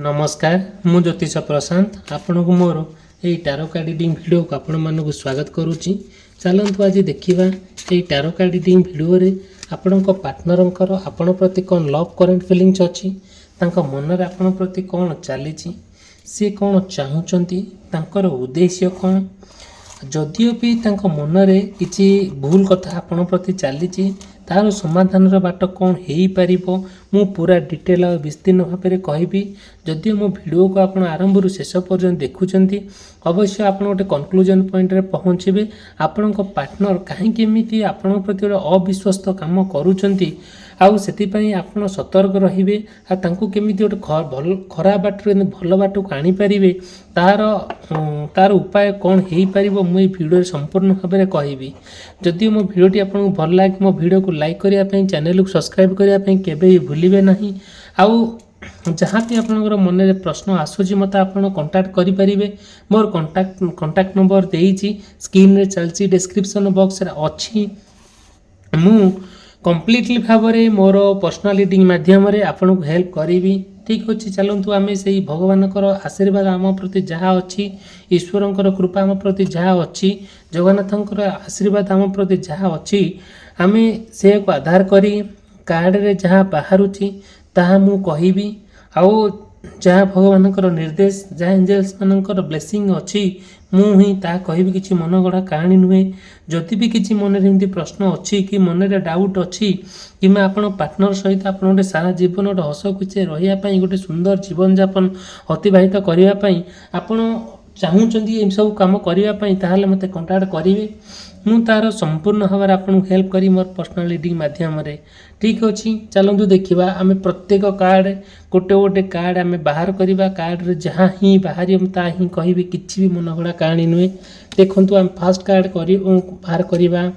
नमस्कार मु ज्योतिष प्रशांत आपण को मोर यही टारो कार्ड रीडिंग वीडियो को आपण मानक स्वागत करुच्ची। चलतु आज देखा यही टारो कार्ड रीडिंग वीडियो रे आपण पार्टनर आपण प्रति कौन लव करेंट फिलिंग्स अच्छी मन रे आपण प्रति कौन चली सी कौन चाहूँगी तांकर उद्देश्य कौन जदिओ भी मन रे किसी भूल कथा आपण प्रति चली तार समाधान बाट कौन हो पार मु पूरा डिटेल और विस्तीर्ण भाव में कहबी। जदि मो वीडियो को आप आरंभ शेष पर्यंत देखुंत अवश्य आप गोटे कनक्लूजन पॉइंट रे पहुँचे आपण पार्टनर कहीं आपण प्रति गोटे अविश्वस्त काम करुँच आउ से आप सतर्क रे केमी गोटे खराब बाट भल बाट को आनीपारे तार तार उपाय कौन हो पार मुझे भिडियो संपूर्ण भाव में कहबी। जदि मो भिडियोटी आपको भल लगे मो भिडियो को लाइक करने चैनल को सब्सक्राइब करने के भी भूलिए ना। आउ जहाँ भी आपंकर मन में प्रश्न आसूँ मत आप कंटाक्ट करें मोर कंटाक्ट नंबर देती स्क्रीन रे चलती डिस्क्रिप्शन बॉक्स अच्छी मु कम्प्लीटली भाव में मोर पर्सनल रीडिंग मध्यम आपन को हेल्प करी। ठीक अच्छे चलतु आम से भगवान आशीर्वाद आम प्रति जहाँ अच्छी ईश्वर कृपा आम प्रति जहाँ अच्छी जगन्नाथ आशीर्वाद आम प्रति जहाँ अच्छी आम से को आधार करी कार्ड रे जहाँ बाहरुची ताहा मु कहिबी आउ जहाँ भगवान निर्देश जहाँ एंजेल्स मानकर ब्लेसिंग अच्छी मुझे ता कहि किसी मन गढ़ा कहानी नुहे। जदि भी किसी मन में प्रश्न अच्छी कि मन में डाउट अच्छी कि आपण पार्टनर सहित आप गोटे सारा जीवन गोटे हस खुशी रही गोटे सुंदर जीवन यापन अतिबाहित करने आपण चाहूँगी ये सब कम करने ताहले मते कंटाक्ट करेंगे मु तार संपूर्ण भाव में आपको हेल्प करी मोर पर्सनल रीडिंग मध्यम। ठीक अच्छे चलतु देखा आम प्रत्येक कार्ड गोटे गोटे कार्ड आम बाहर करवा कार्ड रे जहाँ ही बाहर ता ही कह कि मन गड़ा कहानी नुहे। देखु आम फास्ट कार्ड बाहर करवा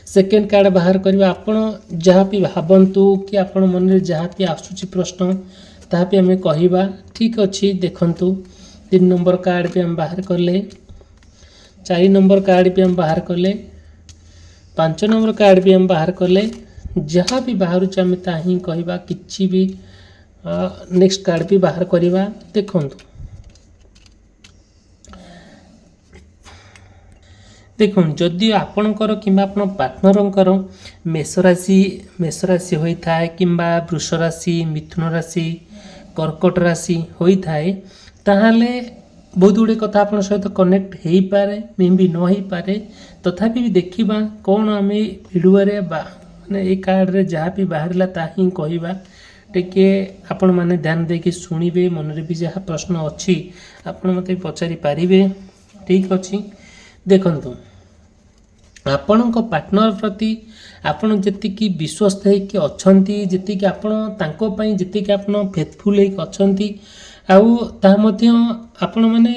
सेकेंड कार्ड बाहर करवा आपण जहाँ भी भावतु कि आपण मन में जहाँ भी आसूँ प्रश्न ता भी आम कहवा। ठीक अच्छे देखु 3 नंबर कार्ड भी आम बाहर कले 4 नंबर कार्ड भी हम बाहर कले 5 नंबर कार्ड भी हम बाहर कले जहाँ भी बाहर आम ता ही कहवा कि भी नेक्स्ट कार्ड भी बाहर करवा। देखु देखो जदि आपणकर कि पार्टनर मेष राशि होता है कि वृष राशि मिथुन राशि कर्कट राशि होता है ताहले बहुत गुड़े कथा आप सहित कनेक्ट हो पारे मे भी न हो पारे तथापि भी देखा कौन आम भिडियो माने ये कार्ड रे जहाँ भी बाहर ता ही कहवा टे आपण मैंने ध्यान देके शुणिबे मन में भी जहाँ प्रश्न अच्छी आप मत पचारि पारे। ठीक अच्छे देखु आपण पार्टनर प्रति आपण जी विश्वस्त होकि अच्छा जी आपण जी आप फेथफुल होती आउ आपण मैंने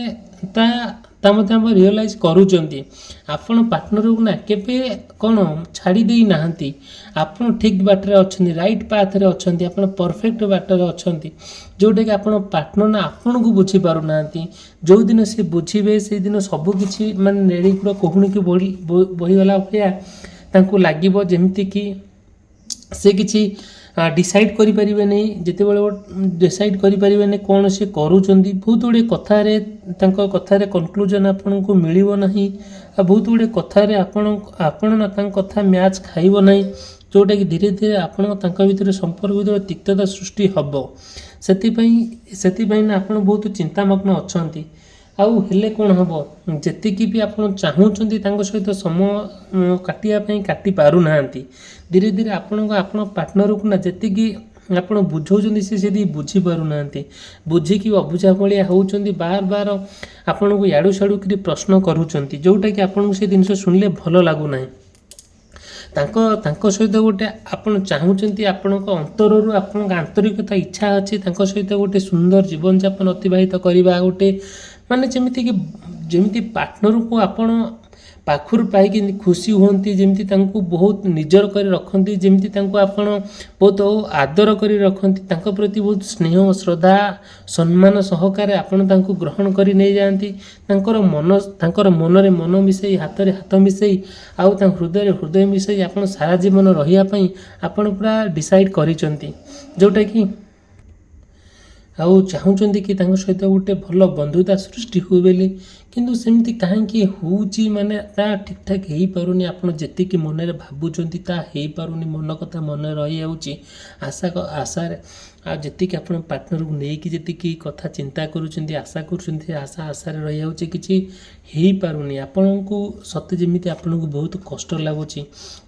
हम रियलाइज करूँगी आपण पार्टनर को ना केबे कौन छाड़ी दे नाहंती आपण ठीक बाटर अच्छा राइट पाथ रे अच्छा आपण परफेक्ट बाटर अच्छा जोटा कि आपण पार्टनर ना आपण को बुझी पारु नाहंती जो दिन से बुझीबे से दिन सब किछि माने नेड़ी पूरा कोहुनी की बहीगला भया तांको लागिबो जेमति कि से किछि डिसाइड करि परिबे नहीं जिते बेले डिसाइड करि परिबे नहीं कौन से करूचंदी बहुत गुड़े कथारे तांको कथारे कनक्लूजन आपन को मिलिबो नहीं बहुत गुड़े कथारे आपण ना तांको कथा मैच खाइबो नहीं जोटा कि धीरे धीरे आपण तांको भीतर संपर्क भीतर तिक्तता सृष्टि हबो सेति ना आपण बहुत चिंतामग्न अछंती आउ हेले कौन हम जी भी आप चाहूँगी सहित समय काटापी काटि पारु नाहंती धीरे धीरे आपण पार्टनर को ना जी आप बुझाऊँ से बुझी पारु नाहंती बुझिकी अबुझा भाया होउछंती बार बार आपण को याडू साडू करी प्रश्न करूछंती जोटा कि आपन को से जिनस सुनले भल लागू नाही तांको सहित गोटे आपण चाहूँगी आपण अंतररू आपण आंतरिकता इच्छा अच्छी सहित गोटे सुंदर जीवन यापन अतिबाहित करवा गोटे माने जमी पार्टनर को आपण पाखुर पाई खुशी होती जमी बहुत निजर कर रखती जमी आपण बहुत आदर कर रखती प्रति बहुत स्नेह श्रद्धा सम्मान सहकार आपण ग्रहण कर नहीं जाती मन रे मन मिसई हाथ रे हाथ मिसई आउ हृदय हृदय मिसई आपण सारा जीवन रही आपण पूरा डिसाइड करिसंती जोटा कि ଆଉ ଚାହୁଁଛନ୍ତି କି ତାଙ୍କ ସହିତ ଗୋଟେ ଭଲ ବନ୍ଧୁତା ସୃଷ୍ଟି ହୁଏ ବୋଲି, କିନ୍ତୁ ସେମିତି କାହିଁକି ହେଉଛି ମାନେ ତା ଠିକ୍ଠାକ୍ ହେଇପାରୁନି। ଆପଣ ଯେତିକି ମନରେ ଭାବୁଛନ୍ତି ତାହା ହେଇପାରୁନି, ମନ କଥା ମନେ ରହିଯାଉଛି ଆଶାରେ। ଆଉ ଯେତିକି ଆପଣ ପାର୍ଟନରକୁ ନେଇକି ଯେତିକି କଥା ଚିନ୍ତା କରୁଛନ୍ତି, ଆଶା କରୁଛନ୍ତି, ଆଶାରେ ରହିଯାଉଛି, କିଛି ହେଇପାରୁନି। ଆପଣଙ୍କୁ ସତେ ଯେମିତି ଆପଣଙ୍କୁ ବହୁତ କଷ୍ଟ ଲାଗୁଛି।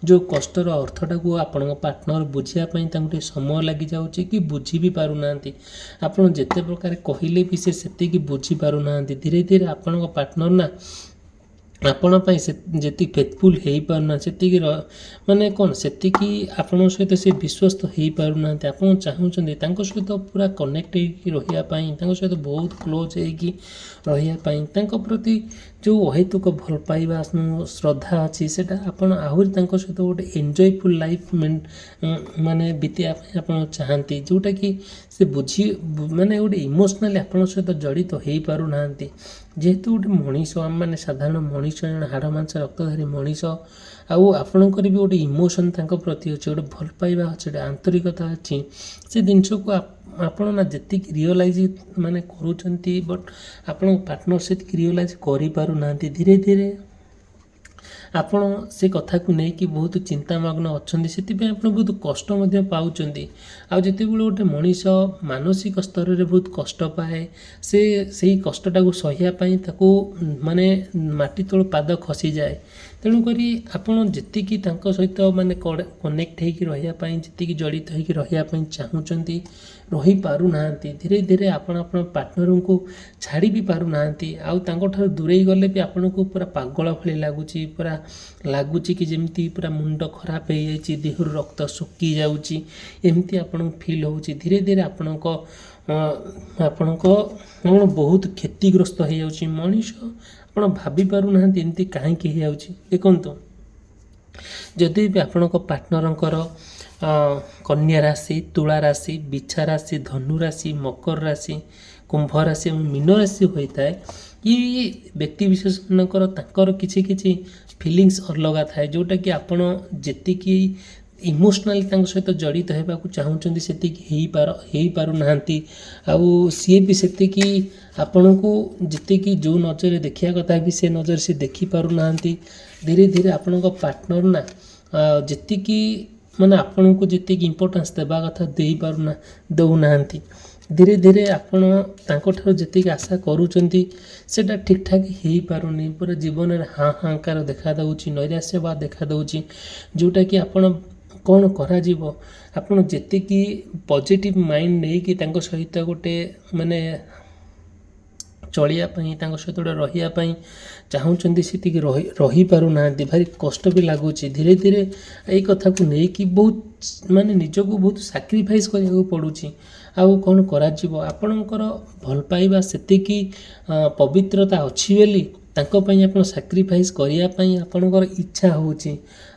ଯେଉଁ କଷ୍ଟର ଅର୍ଥଟାକୁ ଆପଣଙ୍କ ପାର୍ଟନର ବୁଝିବା ପାଇଁ ତାଙ୍କୁ ଟିକେ ସମୟ ଲାଗିଯାଉଛି କି ବୁଝି ବି ପାରୁନାହାନ୍ତି। ଆପଣ ଯେତେ ପ୍ରକାର କହିଲେ ବି ସେ ସେତିକି ବୁଝିପାରୁନାହାନ୍ତି। ଧୀରେ ଧୀରେ ଆପଣଙ୍କ ପାର୍ଟନର ନା ଆପଣ ପାଇଁ ଯେତିକି ଫେଥଫୁଲ୍ ହେଇପାରୁନାହାନ୍ତି, ସେତିକି ମାନେ କ'ଣ ସେତିକି ଆପଣଙ୍କ ସହିତ ସେ ବିଶ୍ୱସ୍ତ ହେଇପାରୁନାହାନ୍ତି। ଆପଣ ଚାହୁଁଛନ୍ତି ତାଙ୍କ ସହିତ ପୁରା କନେକ୍ଟ ହେଇକି ରହିବା ପାଇଁ, ତାଙ୍କ ସହିତ ବହୁତ କ୍ଲୋଜ୍ ହେଇକି ରହିବା ପାଇଁ, ତାଙ୍କ ପ୍ରତି ଯେଉଁ ଅହେତୁକ ଭଲ ପାଇବା ଶ୍ରଦ୍ଧା ଅଛି ସେଇଟା ଆପଣ ଆହୁରି ତାଙ୍କ ସହିତ ଗୋଟେ ଏନ୍ଜୟଫୁଲ୍ ଲାଇଫ୍ ମାନେ ବିତେଇବା ପାଇଁ ଆପଣ ଚାହାନ୍ତି, ଯେଉଁଟାକି ସେ ମାନେ ଗୋଟେ ଇମୋସନାଲି ଆପଣଙ୍କ ସହିତ ଜଡ଼ିତ ହେଇପାରୁନାହାନ୍ତି। ଯେହେତୁ ଗୋଟେ ମଣିଷ, ଆମମାନେ ସାଧାରଣ ମଣିଷ, ଜଣେ ହାଡ଼ ମାଂସ ରକ୍ତଧାରୀ ମଣିଷ, ଆଉ ଆପଣଙ୍କର ବି ଗୋଟେ ଇମୋସନ୍ ତାଙ୍କ ପ୍ରତି ଅଛି, ଗୋଟେ ଭଲ ପାଇବା ଅଛି, ଗୋଟେ ଆନ୍ତରିକତା ଅଛି। ସେ ଜିନିଷକୁ ଆପଣ ନା ଯେତିକି ରିଅଲାଇଜ୍ ମାନେ କରୁଛନ୍ତି, ବଟ୍ ଆପଣଙ୍କ ପାର୍ଟନର ସେତିକି ରିଅଲାଇଜ୍ କରିପାରୁନାହାନ୍ତି। ଧୀରେ ଧୀରେ ଆପଣ ସେ କଥାକୁ ନେଇକି ବହୁତ ଚିନ୍ତାମଗ୍ନ ଅଛନ୍ତି, ସେଥିପାଇଁ ଆପଣ ବହୁତ କଷ୍ଟ ମଧ୍ୟ ପାଉଛନ୍ତି। ଆଉ ଯେତେବେଳେ ଗୋଟେ ମଣିଷ ମାନସିକ ସ୍ତରରେ ବହୁତ କଷ୍ଟ ପାଏ, ସେ ସେଇ କଷ୍ଟଟାକୁ ସହିବା ପାଇଁ ତାକୁ ମାନେ ମାଟି ତଳୁ ପାଦ ଖସିଯାଏ। ତେଣୁକରି ଆପଣ ଯେତିକି ତାଙ୍କ ସହିତ ମାନେ କନେକ୍ଟ ହେଇକି ରହିବା ପାଇଁ, ଯେତିକି ଜଡ଼ିତ ହେଇକି ରହିବା ପାଇଁ ଚାହୁଁଛନ୍ତି, ରହିପାରୁନାହାନ୍ତି। ଧୀରେ ଧୀରେ ଆପଣ ଆପଣଙ୍କ ପାର୍ଟନରଙ୍କୁ ଛାଡ଼ି ବି ପାରୁନାହାନ୍ତି। ଆଉ ତାଙ୍କଠାରୁ ଦୂରେଇ ଗଲେ ବି ଆପଣଙ୍କୁ ପୁରା ପାଗଳ ଭଳି ଲାଗୁଛି, ପୁରା ଲାଗୁଛି କି ଯେମିତି ପୁରା ମୁଣ୍ଡ ଖରାପ ହେଇଯାଇଛି, ଦେହରୁ ରକ୍ତ ଶୁଖି ଯାଉଛି, ଏମିତି ଆପଣଙ୍କୁ ଫିଲ୍ ହେଉଛି। ଧୀରେ ଧୀରେ ଆପଣଙ୍କ ବହୁତ କ୍ଷତିଗ୍ରସ୍ତ ହେଇଯାଉଛି। ମଣିଷ ଆପଣ ଭାବି ପାରୁନାହାନ୍ତି ଏମିତି କାହିଁକି ହେଇଯାଉଛି। ଦେଖନ୍ତୁ, ଯଦି ବି ଆପଣଙ୍କ ପାର୍ଟନରଙ୍କର କନ୍ୟା ରାଶି, ତୁଳା ରାଶି, ବିଛା ରାଶି, ଧନୁ ରାଶି, ମକର ରାଶି, କୁମ୍ଭ ରାଶି ଏବଂ ମୀନ ରାଶି ହୋଇଥାଏ, ଏଇ ବ୍ୟକ୍ତିବିଶେଷମାନଙ୍କର ତାଙ୍କର କିଛି କିଛି ଫିଲିଙ୍ଗସ୍ ଅଲଗା ଥାଏ, ଯେଉଁଟାକି ଆପଣ ଯେତିକି ଇମୋସନାଲି ତାଙ୍କ ସହିତ ଜଡ଼ିତ ହେବାକୁ ଚାହୁଁଛନ୍ତି ସେତିକି ହେଇପାରୁନାହାନ୍ତି। ଆଉ ସିଏ ବି ସେତିକି ଆପଣଙ୍କୁ ଯେତିକି ଯେଉଁ ନଜରରେ ଦେଖିବା କଥା ବି ସେ ନଜରରେ ସେ ଦେଖିପାରୁନାହାନ୍ତି। ଧୀରେ ଧୀରେ ଆପଣଙ୍କ ପାର୍ଟନର ନା ଯେତିକି ମାନେ ଆପଣଙ୍କୁ ଯେତିକି ଇମ୍ପୋର୍ଟାନ୍ସ ଦେବା କଥା ଦେଉନାହାନ୍ତି। ଧୀରେ ଧୀରେ ଆପଣ ତାଙ୍କଠାରୁ ଯେତିକି ଆଶା କରୁଛନ୍ତି ସେଇଟା ଠିକ୍ଠାକ୍ ହେଇପାରୁନି। ପୁରା ଜୀବନରେ ହାହାକାର ଦେଖାଦେଉଛି, ନୈରାଶ୍ୟବାଦ ଦେଖାଦେଉଛି, ଯେଉଁଟାକି ଆପଣ କ'ଣ କରାଯିବ। ଆପଣ ଯେତିକି ପଜିଟିଭ୍ ମାଇଣ୍ଡ ନେଇକି ତାଙ୍କ ସହିତ ଗୋଟେ ମାନେ ଚଳିବା ପାଇଁ, ତାଙ୍କ ସହିତ ଗୋଟେ ରହିବା ପାଇଁ ଚାହୁଁଛନ୍ତି, ସେତିକି ରହିପାରୁନାହାନ୍ତି। ଭାରି କଷ୍ଟ ବି ଲାଗୁଛି। ଧୀରେ ଧୀରେ ଏଇ କଥାକୁ ନେଇକି ବହୁତ ମାନେ ନିଜକୁ ବହୁତ ସାକ୍ରିଫାଇସ୍ କରିବାକୁ ପଡ଼ୁଛି। ଆଉ କ'ଣ କରାଯିବ। ଆପଣଙ୍କର ଭଲ ପାଇବା ସେତିକି ପବିତ୍ରତା ଅଛି ବୋଲି ତାଙ୍କ ପାଇଁ ଆପଣ ସାକ୍ରିଫାଇସ୍ କରିବା ପାଇଁ ଆପଣଙ୍କର ଇଚ୍ଛା ହେଉଛି।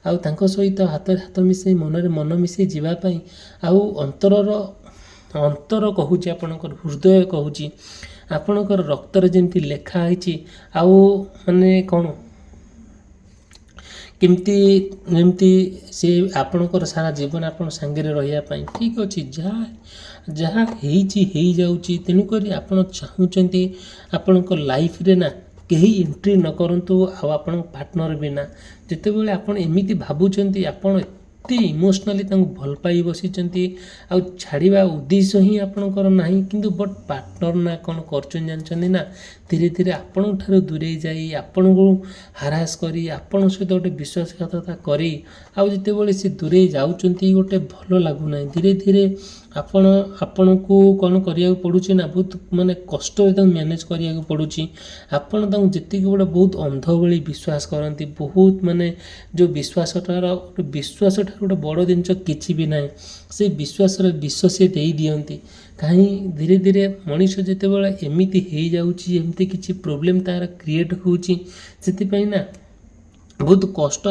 ଆଉ ତାଙ୍କ ସହିତ ହାତରେ ହାତ ମିଶାଇ, ମନରେ ମନ ମିଶାଇ ଯିବା ପାଇଁ, ଆଉ ଅନ୍ତର କହୁଛି, ଆପଣଙ୍କର ହୃଦୟ କହୁଛି, ଆପଣଙ୍କର ରକ୍ତରେ ଯେମିତି ଲେଖା ହେଇଛି, ଆଉ ମାନେ କ'ଣ ଯେମିତି ସେ ଆପଣଙ୍କର ସାରା ଜୀବନ ଆପଣ ସାଙ୍ଗରେ ରହିବା ପାଇଁ। ଠିକ୍ ଅଛି, ଯାହା ହେଇଛି ହେଇଯାଉଛି। ତେଣୁକରି ଆପଣ ଚାହୁଁଛନ୍ତି ଆପଣଙ୍କ ଲାଇଫ୍ରେ ନା କେହି ଏଣ୍ଟ୍ରି ନ କରନ୍ତୁ, ଆଉ ଆପଣଙ୍କ ପାର୍ଟନର ବି ନା। ଯେତେବେଳେ ଆପଣ ଏମିତି ଭାବୁଛନ୍ତି, ଆପଣ ଏତେ ଇମୋସନାଲି ତାଙ୍କୁ ଭଲ ପାଇ ବସିଛନ୍ତି, ଆଉ ଛାଡ଼ିବା ଉଦ୍ଦେଶ୍ୟ ହିଁ ଆପଣଙ୍କର ନାହିଁ, କିନ୍ତୁ ବଟ୍ ପାର୍ଟନର ନା କ'ଣ କରୁଛନ୍ତି ଜାଣିଛନ୍ତି ନା, ଧୀରେ ଧୀରେ ଆପଣଙ୍କ ଠାରୁ ଦୂରେଇ ଯାଇ, ଆପଣଙ୍କୁ ହାରାସ କରି, ଆପଣଙ୍କ ସହିତ ଗୋଟେ ବିଶ୍ୱାସଘାତକତା କରି, ଆଉ ଯେତେବେଳେ ସେ ଦୂରେଇ ଯାଉଛନ୍ତି, ଗୋଟେ ଭଲ ଲାଗୁନାହିଁ। ଧୀରେ ଧୀରେ ଆପଣଙ୍କୁ କ'ଣ କରିବାକୁ ପଡ଼ୁଛି ନା, ବହୁତ ମାନେ କଷ୍ଟରେ ତାଙ୍କୁ ମ୍ୟାନେଜ୍ କରିବାକୁ ପଡ଼ୁଛି। ଆପଣ ତାଙ୍କୁ ଯେତିକି ଗୋଟେ ବହୁତ ଅନ୍ଧ ଭଳି ବିଶ୍ୱାସ କରନ୍ତି, ବହୁତ ମାନେ ଯେଉଁ ବିଶ୍ୱାସଠାରୁ ଗୋଟେ ବଡ଼ ଜିନିଷ କିଛି ବି ନାହିଁ। ସେ ବିଶ୍ୱାସର ବିଷ ସେ ଦେଇଦିଅନ୍ତି। ଧୀରେ ଧୀରେ ମଣିଷ ଯେତେବେଳେ ଏମିତି ହେଇଯାଉଛି, ଏମିତି କିଛି ପ୍ରୋବ୍ଲେମ୍ ତା'ର କ୍ରିଏଟ୍ ହେଉଛି, ସେଥିପାଇଁ ନା ବହୁତ କଷ୍ଟ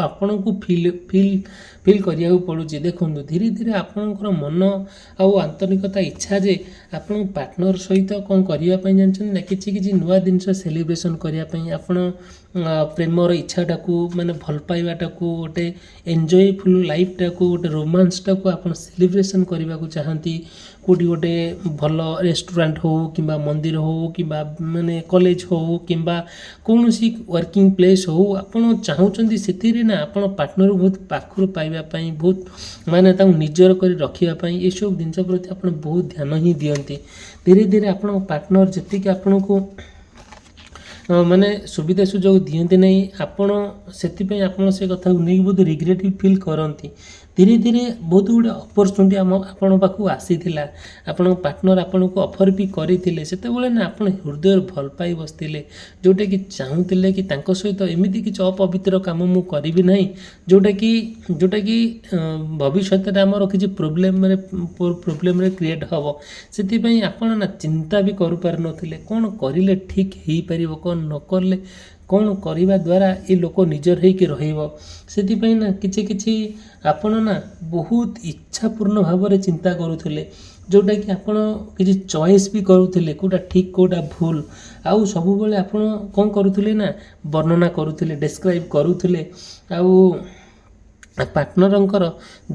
ଆପଣଙ୍କୁ ଫିଲ୍ କରିବାକୁ ପଡ଼ୁଛି। ଦେଖନ୍ତୁ ଧୀରେ ଧୀରେ ଆପଣଙ୍କର ମନ ଆଉ ଆନ୍ତରିକତା ଇଚ୍ଛା ଯେ ଆପଣଙ୍କ ପାର୍ଟନର ସହିତ କ'ଣ କରିବା ପାଇଁ ଜାଣିଛନ୍ତି ନା, କିଛି କିଛି ନୂଆ ଜିନିଷ ସେଲିବ୍ରେସନ୍ କରିବା ପାଇଁ ଆପଣ ପ୍ରେମର ଇଚ୍ଛାଟାକୁ ମାନେ ଭଲ ପାଇବାଟାକୁ ଗୋଟେ ଏନ୍ଜୟଫୁଲ୍ ଲାଇଫ୍ଟାକୁ ଗୋଟେ ରୋମାନ୍ସଟାକୁ ଆପଣ ସେଲିବ୍ରେସନ୍ କରିବାକୁ ଚାହାନ୍ତି। କେଉଁଠି ଗୋଟେ ଭଲ ରେଷ୍ଟୁରାଣ୍ଟ ହେଉ କିମ୍ବା ମନ୍ଦିର ହେଉ କିମ୍ବା ମାନେ କଲେଜ ହେଉ କିମ୍ବା କୌଣସି ୱାର୍କିଂ ପ୍ଲେସ୍ ହେଉ, ଆପଣ ଚାହୁଁଛନ୍ତି ସେଥିରେ ନା ଆପଣ ପାର୍ଟନରକୁ ବହୁତ ପାଖରୁ ପାଇବା ପାଇଁ, ବହୁତ ମାନେ ତାଙ୍କୁ ନିଜର କରି ରଖିବା ପାଇଁ ଏସବୁ ଜିନିଷ ପ୍ରତି ଆପଣ ବହୁତ ଧ୍ୟାନ ହିଁ ଦିଅନ୍ତି। ଧୀରେ ଧୀରେ ଆପଣଙ୍କ ପାର୍ଟନର ଯେତିକି ଆପଣଙ୍କୁ ମାନେ ସୁବିଧା ସୁଯୋଗ ଦିଅନ୍ତି ନାହିଁ, ଆପଣ ସେଥିପାଇଁ ଆପଣ ସେ କଥାକୁ ନେଇକି ବହୁତ ରିଗ୍ରେଟିଭ୍ ଫିଲ୍ କରନ୍ତି। ଧୀରେ ଧୀରେ ବହୁତ ଗୁଡ଼ିଏ ଅପରଚୁନିଟି ଆପଣଙ୍କ ପାଖକୁ ଆସିଥିଲା, ଆପଣଙ୍କ ପାର୍ଟନର ଆପଣଙ୍କୁ ଅଫର୍ ବି କରିଥିଲେ। ସେତେବେଳେ ନା ଆପଣ ହୃଦୟରୁ ଭଲ ପାଇ ବସିଥିଲେ, ଯେଉଁଟାକି ଚାହୁଁଥିଲେ କି ତାଙ୍କ ସହିତ ଏମିତି କିଛି ଅପବିତ୍ର କାମ ମୁଁ କରିବି ନାହିଁ ଯେଉଁଟାକି ଭବିଷ୍ୟତରେ ଆମର କିଛି ପ୍ରୋବ୍ଲେମରେ କ୍ରିଏଟ୍ ହେବ। ସେଥିପାଇଁ ଆପଣ ନା ଚିନ୍ତା ବି କରିପାରୁନଥିଲେ କ'ଣ କରିଲେ ଠିକ୍ ହେଇପାରିବ, କ'ଣ ନ କଲେ କ'ଣ କରିବା ଦ୍ୱାରା ଏ ଲୋକ ନିଜର ହେଇକି ରହିବ। ସେଥିପାଇଁ ନା କିଛି ଆପଣ ନା ବହୁତ ଇଚ୍ଛାପୂର୍ଣ୍ଣ ଭାବରେ ଚିନ୍ତା କରୁଥିଲେ, ଯେଉଁଟାକି ଆପଣ କିଛି ଚଏସ୍ ବି କରୁଥିଲେ କେଉଁଟା ଠିକ୍ କେଉଁଟା ଭୁଲ। ଆଉ ସବୁବେଳେ ଆପଣ କ'ଣ କରୁଥିଲେ ନା ବର୍ଣ୍ଣନା କରୁଥିଲେ, ଡେସ୍କ୍ରାଇବ୍ କରୁଥିଲେ ଆଉ ପାର୍ଟନରଙ୍କର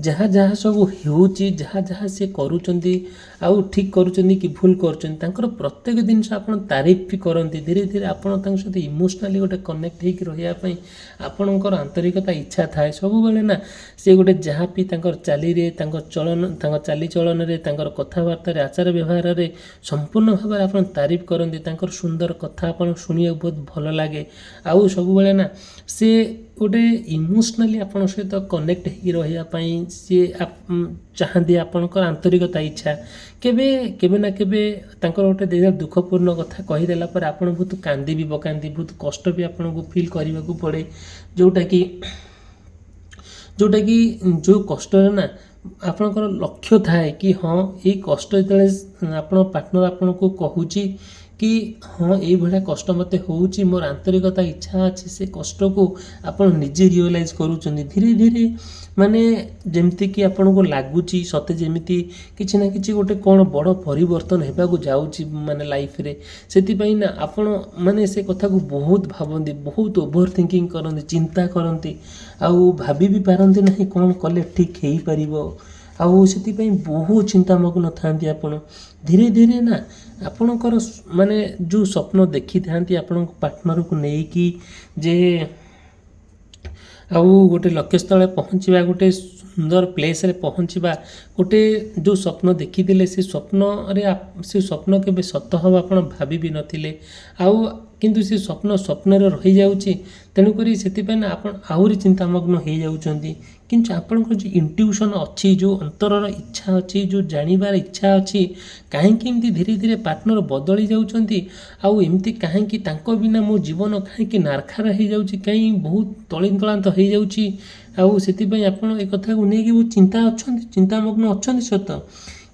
ଯାହା ଯାହା ସବୁ ହେଉଛି, ଯାହା ଯାହା ସେ କରୁଛନ୍ତି ଆଉ ଠିକ୍ କରୁଛନ୍ତି କି ଭୁଲ କରୁଛନ୍ତି, ତାଙ୍କର ପ୍ରତ୍ୟେକ ଜିନିଷ ଆପଣ ତାରିଫ ବି କରନ୍ତି। ଧୀରେ ଧୀରେ ଆପଣ ତାଙ୍କ ସହିତ ଇମୋସନାଲି ଗୋଟେ କନେକ୍ଟ ହେଇକି ରହିବା ପାଇଁ ଆପଣଙ୍କର ଆନ୍ତରିକତା ଇଚ୍ଛା ଥାଏ। ସବୁବେଳେ ନା ସେ ଗୋଟେ ଯାହା ବି ତାଙ୍କର ଚାଲିରେ, ତାଙ୍କ ଚାଲିଚଳନରେ, ତାଙ୍କର କଥାବାର୍ତ୍ତାରେ, ଆଚାର ବ୍ୟବହାରରେ ସମ୍ପୂର୍ଣ୍ଣ ଭାବରେ ଆପଣ ତାରିଫ କରନ୍ତି। ତାଙ୍କର ସୁନ୍ଦର କଥା ଆପଣଙ୍କୁ ଶୁଣିବାକୁ ବହୁତ ଭଲ ଲାଗେ। ଆଉ ସବୁବେଳେ ନା ସେ ଗୋଟେ ଇମୋସନାଲି ଆପଣଙ୍କ ସହିତ କନେକ୍ଟ ହେଇକି ରହିବା ପାଇଁ ସିଏ ଚାହାନ୍ତି, ଆପଣଙ୍କର ଆନ୍ତରିକତା ଇଚ୍ଛା। କେବେ ନା କେବେ ତାଙ୍କର ଗୋଟେ ଦୁଃଖପୂର୍ଣ୍ଣ କଥା କହିଦେଲା ପରେ ଆପଣ ବହୁତ କାନ୍ଦି ବି ପକାନ୍ତି, ବହୁତ କଷ୍ଟ ବି ଆପଣଙ୍କୁ ଫିଲ୍ କରିବାକୁ ପଡ଼େ, ଯେଉଁଟାକି ଯେଉଁ କଷ୍ଟରେ ନା ଆପଣଙ୍କର ଲକ୍ଷ୍ୟ ଥାଏ କି ହଁ ଏଇ କଷ୍ଟ ଯେତେବେଳେ ଆପଣଙ୍କ ପାର୍ଟନର ଆପଣଙ୍କୁ କହୁଛି କି ହଁ ଏଇଭଳିଆ କଷ୍ଟ ମୋତେ ହେଉଛି, ମୋର ଆନ୍ତରିକତା ଇଚ୍ଛା ଅଛି, ସେ କଷ୍ଟକୁ ଆପଣ ନିଜେ ରିଅଲାଇଜ୍ କରୁଛନ୍ତି। ଧୀରେ ଧୀରେ ମାନେ ଯେମିତିକି ଆପଣଙ୍କୁ ଲାଗୁଛି ସତେ ଯେମିତି କିଛି ନା କିଛି ଗୋଟେ କ'ଣ ବଡ଼ ପରିବର୍ତ୍ତନ ହେବାକୁ ଯାଉଛି ମାନେ ଲାଇଫରେ। ସେଥିପାଇଁ ନା ଆପଣ ମାନେ ସେ କଥାକୁ ବହୁତ ଭାବନ୍ତି, ବହୁତ ଓଭର ଥିଙ୍କିଂ କରନ୍ତି, ଚିନ୍ତା କରନ୍ତି ଆଉ ଭାବି ବି ପାରନ୍ତି ନାହିଁ କ'ଣ କଲେ ଠିକ୍ ହେଇପାରିବ। ଆଉ ସେଥିପାଇଁ ବହୁତ ଚିନ୍ତାମଗ୍ନ ଥାନ୍ତି ଆପଣ। ଧୀରେ ଧୀରେ ନା ଆପଣଙ୍କର ମାନେ ଯେଉଁ ସ୍ୱପ୍ନ ଦେଖିଥାନ୍ତି ଆପଣଙ୍କ ପାର୍ଟନରକୁ ନେଇକି ଯେ ଆଉ ଗୋଟେ ଲକ୍ଷ୍ୟସ୍ଥଳରେ ପହଞ୍ଚିବା, ଗୋଟେ ସୁନ୍ଦର ପ୍ଲେସ୍ରେ ପହଞ୍ଚିବା, ଗୋଟେ ଯେଉଁ ସ୍ୱପ୍ନ ଦେଖିଥିଲେ ସେ ସ୍ୱପ୍ନ କେବେ ସତ ହେବ ଆପଣ ଭାବି ବି ନଥିଲେ। ଆଉ କିନ୍ତୁ ସେ ସ୍ୱପ୍ନରେ ରହିଯାଉଛି। ତେଣୁକରି ସେଥିପାଇଁ ନା ଆପଣ ଆହୁରି ଚିନ୍ତାମଗ୍ନ ହେଇଯାଉଛନ୍ତି। କିନ୍ତୁ ଆପଣଙ୍କର ଯେଉଁ ଇଣ୍ଟ୍ୟୁସନ୍ ଅଛି, ଯେଉଁ ଅନ୍ତରର ଇଚ୍ଛା ଅଛି, ଯେଉଁ ଜାଣିବାର ଇଚ୍ଛା ଅଛି, କାହିଁକି ଏମିତି ଧୀରେ ଧୀରେ ପାର୍ଟନର ବଦଳି ଯାଉଛନ୍ତି, ଆଉ ଏମିତି କାହିଁକି ତାଙ୍କ ବିନା ମୋ ଜୀବନ କାହିଁକି ନାରଖାର ହେଇଯାଉଛି, କାହିଁକି ବହୁତ ତଳିନ୍ତଳାନ୍ତ ହେଇଯାଉଛି। ଆଉ ସେଥିପାଇଁ ଆପଣ ଏ କଥାକୁ ନେଇକି ବହୁତ ଚିନ୍ତାମଗ୍ନ ଅଛନ୍ତି ସତ,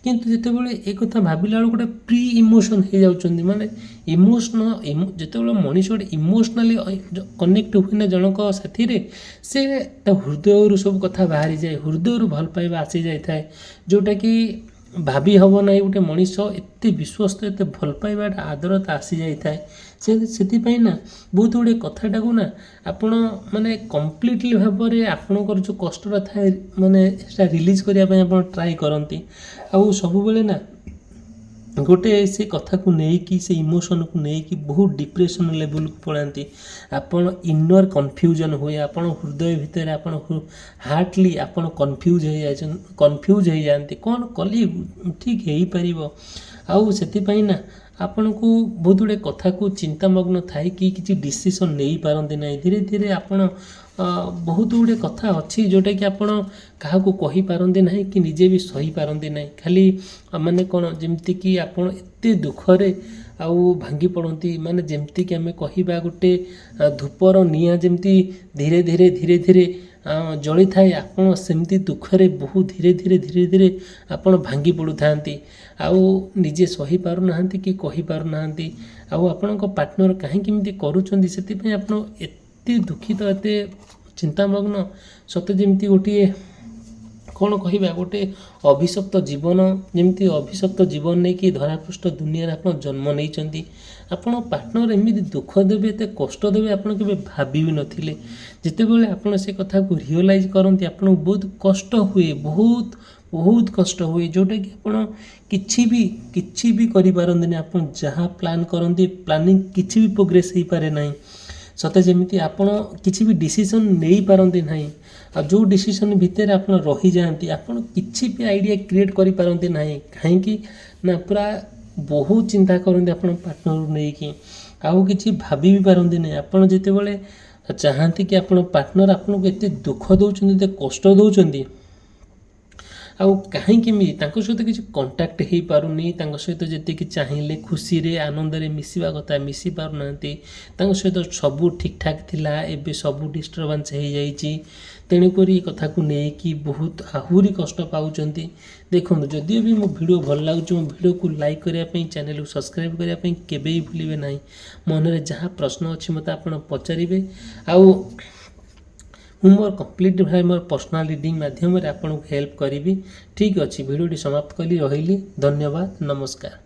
କିନ୍ତୁ ଯେତେବେଳେ ଏ କଥା ଭାବିଲା ବେଳକୁ ଗୋଟେ ପ୍ରି ଇମୋସନ୍ ହେଇଯାଉଛନ୍ତି। ମାନେ ଯେତେବେଳେ ମଣିଷ ଗୋଟେ ଇମୋସନାଲି କନେକ୍ଟ ହୁଏ ନା ଜଣଙ୍କ ସାଥିରେ, ସେ ତା ହୃଦୟରୁ ସବୁ କଥା ବାହାରିଯାଏ, ହୃଦୟରୁ ଭଲ ପାଇବା ଆସିଯାଇଥାଏ, ଯେଉଁଟାକି ଭାବି ହେବ ନାହିଁ। ଗୋଟେ ମଣିଷ ଏତେ ବିଶ୍ୱସ୍ତ, ଏତେ ଭଲ ପାଇବାଟା ଆଦରତା ଆସିଯାଇଥାଏ। ସେଥିପାଇଁ ନା ବହୁତ ଗୁଡ଼ିଏ କଥାଟାକୁ ନା ଆପଣ ମାନେ କମ୍ପ୍ଲିଟଲି ଭାବରେ ଆପଣଙ୍କର ଯେଉଁ କଷ୍ଟଟା ଥାଏ ମାନେ ସେଟା ରିଲିଜ୍ କରିବା ପାଇଁ ଆପଣ ଟ୍ରାଏ କରନ୍ତି। ଆଉ ସବୁବେଳେ ନା ଗୋଟେ ସେ କଥାକୁ ନେଇକି, ସେ ଇମୋସନ୍କୁ ନେଇକି ବହୁତ ଡିପ୍ରେସନ୍ ଲେଭେଲକୁ ପଳାନ୍ତି। ଆପଣ ଇନର୍ କନଫ୍ୟୁଜନ୍ ହୁଏ, ଆପଣ ହୃଦୟ ଭିତରେ ଆପଣ ହାର୍ଟଲି ଆପଣ କନଫ୍ୟୁଜ୍ ହେଇଯାଆନ୍ତି, କ'ଣ କଲେ ଠିକ୍ ହେଇପାରିବ। ଆଉ ସେଥିପାଇଁ ନା ଆପଣଙ୍କୁ ବହୁତ ଗୁଡ଼ିଏ କଥାକୁ ଚିନ୍ତାମଗ୍ନ ଥାଇକି କିଛି ଡିସିସନ୍ ନେଇପାରନ୍ତି ନାହିଁ। ଧୀରେ ଧୀରେ ଆପଣ ବହୁତ ଗୁଡ଼ିଏ କଥା ଅଛି ଯେଉଁଟାକି ଆପଣ କାହାକୁ କହିପାରନ୍ତି ନାହିଁ କି ନିଜେ ବି ସହିପାରନ୍ତି ନାହିଁ। ଖାଲି ମାନେ କ'ଣ ଯେମିତିକି ଆପଣ ଏତେ ଦୁଃଖରେ ଆଉ ଭାଙ୍ଗି ପଡ଼ନ୍ତି, ମାନେ ଯେମିତିକି ଆମେ କହିବା ଗୋଟେ ଧୂପର ନିଆଁ ଯେମିତି ଧୀରେ ଧୀରେ ଜଳିଥାଏ, ଆପଣ ସେମିତି ଦୁଃଖରେ ବହୁତ ଧୀରେ ଧୀରେ ଆପଣ ଭାଙ୍ଗି ପଡ଼ୁଥାନ୍ତି ଆଉ ନିଜେ ସହିପାରୁନାହାନ୍ତି କି କହିପାରୁନାହାନ୍ତି। ଆଉ ଆପଣଙ୍କ ପାର୍ଟନର କାହିଁକି ଏମିତି କରୁଛନ୍ତି, ସେଥିପାଇଁ ଆପଣ ଏତେ ଦୁଃଖିତ, ଏତେ ଚିନ୍ତାମଗ୍ନ, ସତେ ଯେମିତି ଗୋଟିଏ କ'ଣ କହିବା ଗୋଟେ ଅଭିଶପ୍ତ ଜୀବନ, ଯେମିତି ଅଭିଶପ୍ତ ଜୀବନ ନେଇକି ଧରାପୃଷ୍ଠ ଦୁନିଆରେ ଆପଣ ଜନ୍ମ ନେଇଛନ୍ତି। ଆପଣ ପାର୍ଟନର ଏମିତି ଦୁଃଖ ଦେବେ, ଏତେ କଷ୍ଟ ଦେବେ ଆପଣ କେବେ ଭାବି ବି ନଥିଲେ। ଯେତେବେଳେ ଆପଣ ସେ କଥାକୁ ରିଅଲାଇଜ୍ କରନ୍ତି ଆପଣଙ୍କୁ ବହୁତ କଷ୍ଟ ହୁଏ, ବହୁତ କଷ୍ଟ ହୁଏ, ଯେଉଁଟାକି ଆପଣ କିଛି ବି କରିପାରନ୍ତିନି। ଆପଣ ଯାହା ପ୍ଲାନ୍ କରନ୍ତି ପ୍ଲାନିଂ କିଛି ବି ପ୍ରୋଗ୍ରେସ୍ ହେଇପାରେ ନାହିଁ। ସତେ ଯେମିତି ଆପଣ କିଛି ବି ଡିସିସନ୍ ନେଇପାରନ୍ତି ନାହିଁ। ଆଉ ଯେଉଁ ଡିସିସନ୍ ଭିତରେ ଆପଣ ରହିଯାଆନ୍ତି, ଆପଣ କିଛି ବି ଆଇଡ଼ିଆ କ୍ରିଏଟ୍ କରିପାରନ୍ତି ନାହିଁ। କାହିଁକି ନା ପୁରା ବହୁତ ଚିନ୍ତା କରନ୍ତି ଆପଣ ପାର୍ଟନରକୁ ନେଇକି, ଆଉ କିଛି ଭାବି ବି ପାରନ୍ତି ନାହିଁ। ଆପଣ ଯେତେବେଳେ ଚାହାନ୍ତି କି ଆପଣ ପାର୍ଟନର ଆପଣଙ୍କୁ ଏତେ ଦୁଃଖ ଦେଉଛନ୍ତି, ଏତେ କଷ୍ଟ ଦେଉଛନ୍ତି, ଆଉ କାହିଁକି ତାଙ୍କ ସହିତ କିଛି କଣ୍ଟାକ୍ଟ ହେଇପାରୁନି, ତାଙ୍କ ସହିତ ଯେତିକି ଚାହିଁଲେ ଖୁସିରେ ଆନନ୍ଦରେ ମିଶିବା କଥା ମିଶି ପାରୁନାହାନ୍ତି। ତାଙ୍କ ସହିତ ସବୁ ଠିକ୍ଠାକ୍ ଥିଲା, ଏବେ ସବୁ ଡିଷ୍ଟର୍ବାନ୍ସ ହେଇଯାଇଛି। ତେଣୁକରି ଏ କଥାକୁ ନେଇକି ବହୁତ ଆହୁରି କଷ୍ଟ ପାଉଛନ୍ତି। ଦେଖନ୍ତୁ, ଯଦିଓ ବି ମୋ ଭିଡ଼ିଓ ଭଲ ଲାଗୁଛି, ମୋ ଭିଡ଼ିଓକୁ ଲାଇକ୍ କରିବା ପାଇଁ, ଚ୍ୟାନେଲକୁ ସବସ୍କ୍ରାଇବ୍ କରିବା ପାଇଁ କେବେ ବି ଭୁଲିବେ ନାହିଁ। ମନରେ ଯାହା ପ୍ରଶ୍ନ ଅଛି ମୋତେ ଆପଣ ପଚାରିବେ, ଆଉ ମୁଁ ମୋର କମ୍ପ୍ଲିଟ୍ ଭାବେ ମୋର ପର୍ସନାଲ୍ ରିଡ଼ିଂ ମାଧ୍ୟମରେ ଆପଣଙ୍କୁ ହେଲ୍ପ କରିବି। ଠିକ୍ ଅଛି, ଭିଡ଼ିଓଟି ସମାପ୍ତ କଲି, ରହିଲି। ଧନ୍ୟବାଦ, ନମସ୍କାର।